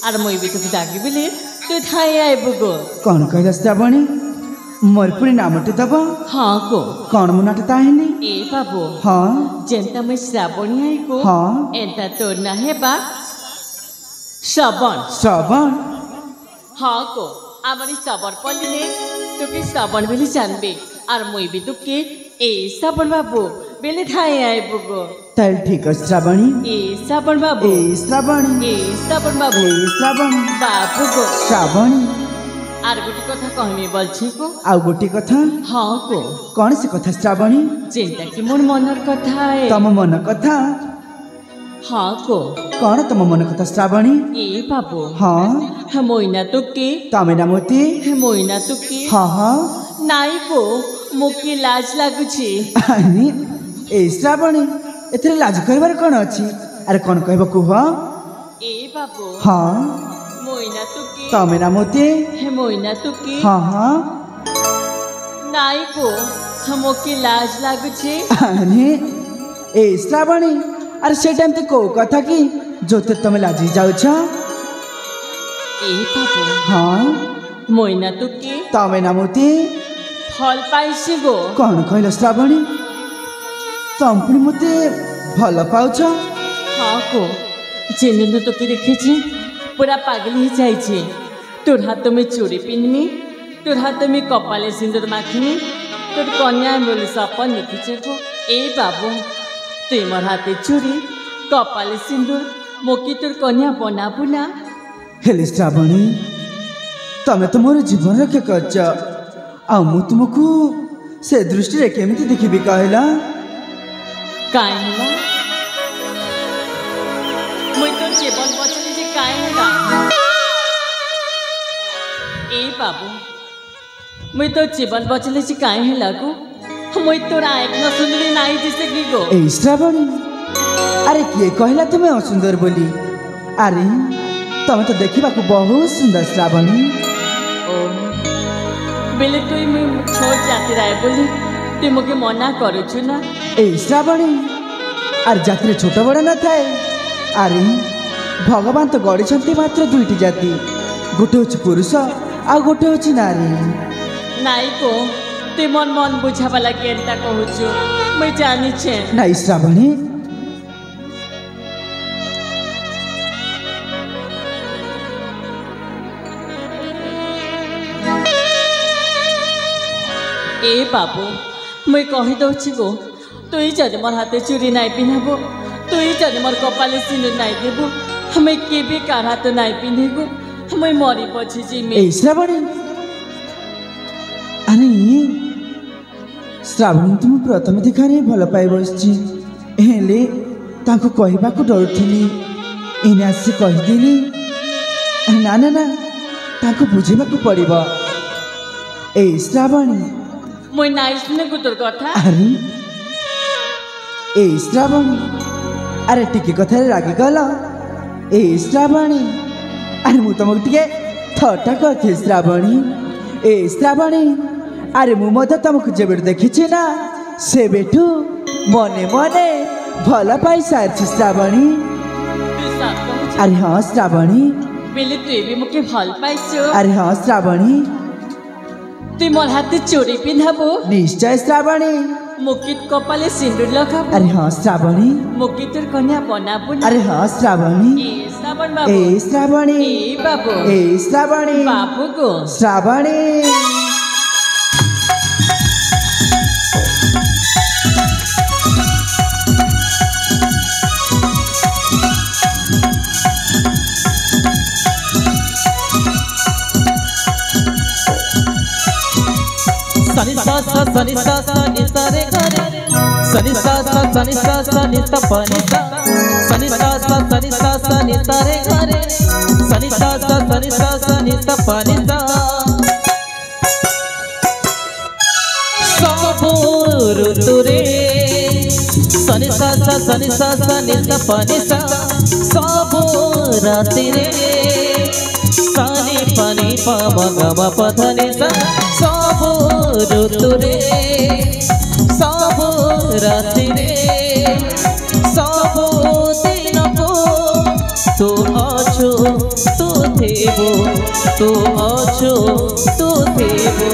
আর মই भी তোকে डाकी बोले तू थाई आइबु गो कौन कहला श्रावणी मोर पुणी नामटे दब हाँ गो कौन मुनाटे ताहिनी ए बाबू हाँ जेंता मैं श्रावणी आई गो हाँ एंता तो ना है बा श्रावण श्रावण हाँ गो आमारी श्रावण पल्ली তোকে শ্রাবণ বলে জানবে আর মই भी তোকে এই শ্রাবণ বাবু বেলে থাই আইব গো তাই ঠিক আছে শ্রাবণী এই শ্রাবণ বাবু এই শ্রাবণী এই শ্রাবণ বাবু এই শ্রাবণ বাবু গো শ্রাবণী আর গোটি কথা কহমি বলছি গো আউ গোটি কথা हाँ गो कौन से कथा श्रावणी जेंता कि मोर मनर कथा है तम मन कथा हाँ गो कौन तम मन कथा श्रावणी ए बाबू हाँ मोइना तुके तमे नामती मोइना तुके हाँ हाँ नाई गो मुके लाज लागुछि आनी ए श्रावणी एथरे लाज करबार कौन अछि अरे कौन कहब कुह ए बाबू हाँ मोइना तुके तमे नामती मोइना तुके हाँ हाँ नाई गो मुके लाज लागुछि आनी ए श्रावणी अरे से टाइम ते को कथा की जोते तमे लाजी जाउ छ ए बाबू हाँ मोइना तुके तमे नामती फल पाइछि गो कौन कहल श्रावणी तम पुणी मते भल पाउछ हाँ गो जेने तोके देखिछि पूरा पागल ही जाइछे तोर हाथ में चूड़ी पिन्हमी तोर हाथ में कपाले सिंदूर माखिनी तोर कन्या बोले सपन लिखिछे गो ए बाबू तुई मोर हाथे चूड़ी कपाले सिंदूर मोकी तोर कन्या बनाबू ना हेले श्रावणी तमे तो मोर जीवन रक्षा करछ आ मु तुमको से दृष्टि रे केमिति देखिबी कहला काहे होला मुई तो जीवन बचले जे काहे होला ए बाबू मुई तो जीवन बचले जे काहे होला गो मुई तोरा एक न सुंदरी नाई जिसे की गो ए श्रावणी अरे किए कहला तुम्हें असुंदर बोली अरे तमे तो देखिबा को बहुत सुंदर श्रावणी ओ बेले तुई मुई छोड़ जाती रहे बोली तुई मुके मना करूछु ना ए श्रावणी अरे जाति छोट बड़ न थाए अरे भगवान तो गढ़ी मात्र दुईटी जाति गोटे हूँ पुरुष आ गोटे हूँ नारी नाई को तुई मन मन बुझा वाला केनता कहूछु मुई जानी छे नाई श्रावणी ए बाबू मुई कही दउछि गो तुई जदि मोर हाथे चूड़ी नाई पिन्हबो तुई जदि मोर कपाले सिंदूर नाई देबो हमें केबे कार हाथ नाई पिन्हेगो हमें मरी पछि जिमे ए श्रावणी अरे श्रावणी तुम प्रथम देखारे भल पाई बसछि हेले ताको कहबाको डरुथिली एने आसी कहिदेली ना ना ना ताको बुझेबाको पड़िबो ए श्रावणी मुई नाई सुने गुतुर कथा अरे ए श्रावणी अरे टिके कथा रागी गल ए श्रावणी अरे मु तुमको टिके थटा करथि श्रावणी ए श्रावणी अरे मु मध्य तुमको जेबे देखिछि ना से बेटू मने मने भल पाई सारछि श्रावणी तू साथ कहूछु अरे हाँ श्रावणी बेले तुई भी मुके भल पाइছো अरे हाँ श्रावणी तुई मोर हाथे चूड़ी पिन्हबो निश्चय श्रावणी मुकित कपाले सिंदूर लगाबो अरे हाँ श्रावणी मुकित तोर कन्या बनाबो ना अरे हाँ श्रावणी ए श्रावण बाबू ए श्रावणी ए बाबू ए श्रावणी बाबू गो श्रावणी सनि सा सा सनि सा सा नि सा रे ग रे सनि सा सा सनि सा सा नि सा प नि सा सनि सा सा सनि सा सा नि सा रे ग रे सनि सा सा सनि सा सा नि सा प नि सा सबो ऋतु रे सनि सा सा सनि सा सा नि सा प नि सा सबो राति रे सनि प नि प म ग म प ध नि सा सबो ऋतु रे सबो राति रे सबो दिन को तू अछु तू तू थेबो तू अछु तू थेबो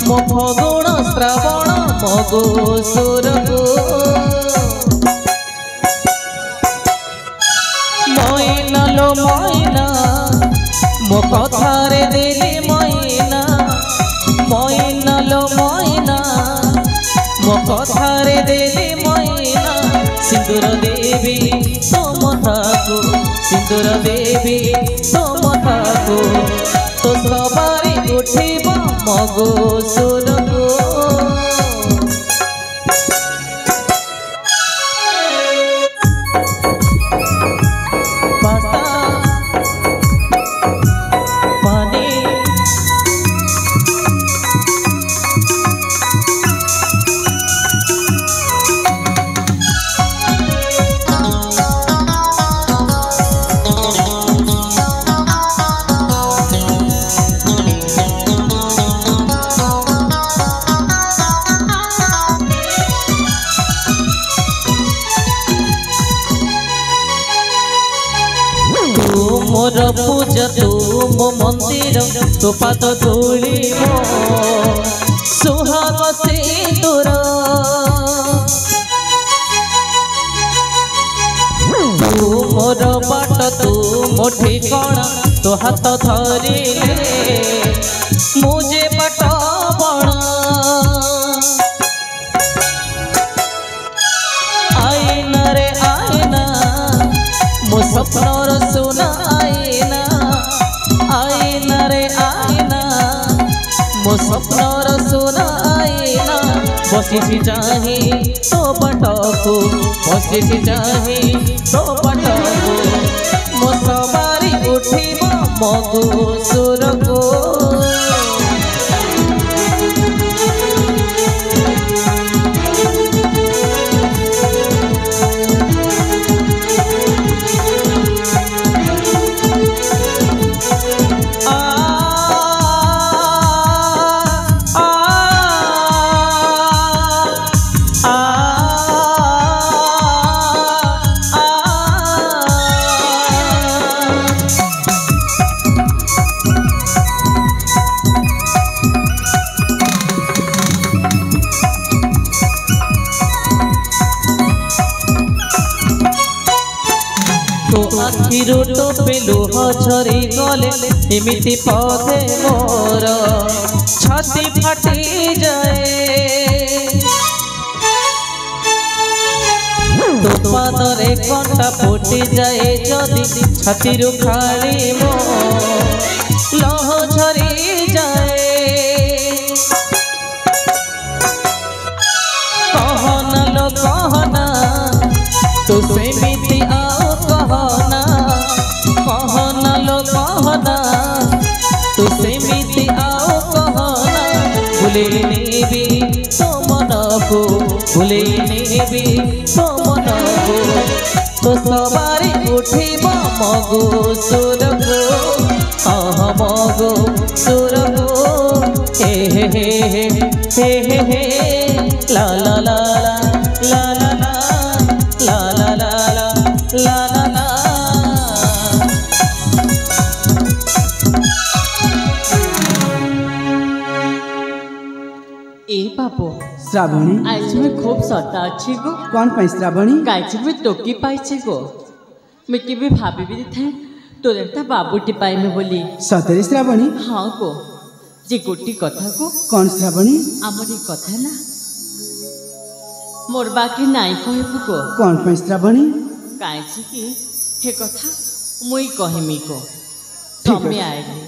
मो फगुण श्रावण मगो सुरगो मैना लो मैना मो कथारे देली मैना मैना लो मैना मो कथारे देली मैना सिंदूर देवी तो मथाको सिंदूर देवी तो मथाको तो सवारी उठिब मगो सुरगो मोर पूजा तू मो मंदिर तो पाद धूली मो सुहाग सिंदूर तू मोर बाट तू मो ठिकाना तो हाथ धरिले मुझे बाट बण आईना रे आईना मो सपनर सुना आईना आईना रे आईना मो सपनर सुना आईना बसी चाही तो पटको बसी चाही तो पटको मो सवारी उठिब मगो सुरगो आखिरु टोपे लुह झरी गले एमिति पदे मोर छाती फाटी जाए तो पादरे कंटा फुटी जाए जदि छाती खाली मो लह झरी जाए कहना लो कहना तो सेमिति आओ कहना कहना लो कहना तो सेमिति आओ कहना भूले नेबी तो मन को भूले नेबी तो मन को तो सवारी उठिब मगो सुरगो आह मगो सुरगो हे हे हे हे हे हे ला ला ला ला ला ला ला ला ला ला ला ला ए बाबू श्रावणी आज मैं खूब सता अच्छी गो कौन पाई श्रावणी काची भी टोकी पाइछे गो मैं केबे भाभी भी थे तोरे ता बाबूटी पाई में बोली सतरे श्रावणी हाँ गो जे गोटी कथा को कौन श्रावणी आमर ये कथा ना मोर बाकी नाई कहबू गो कौन पाई श्रावणी काची की हे कथा मुई कहमी को ठीक तमे है। आइले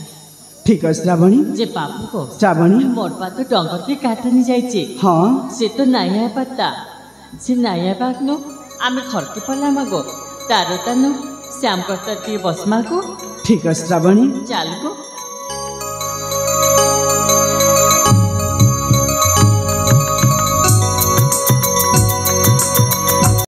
ठीक है श्रावणी जे बाबू को श्रावणी मोर पा तो डंगर के काटनी जाइछे हाँ से तो नाया पत्ता से नाया बागनो आमे खरके पला मागो तारो तानो श्याम करता के बस मागो ठीक है श्रावणी चाल को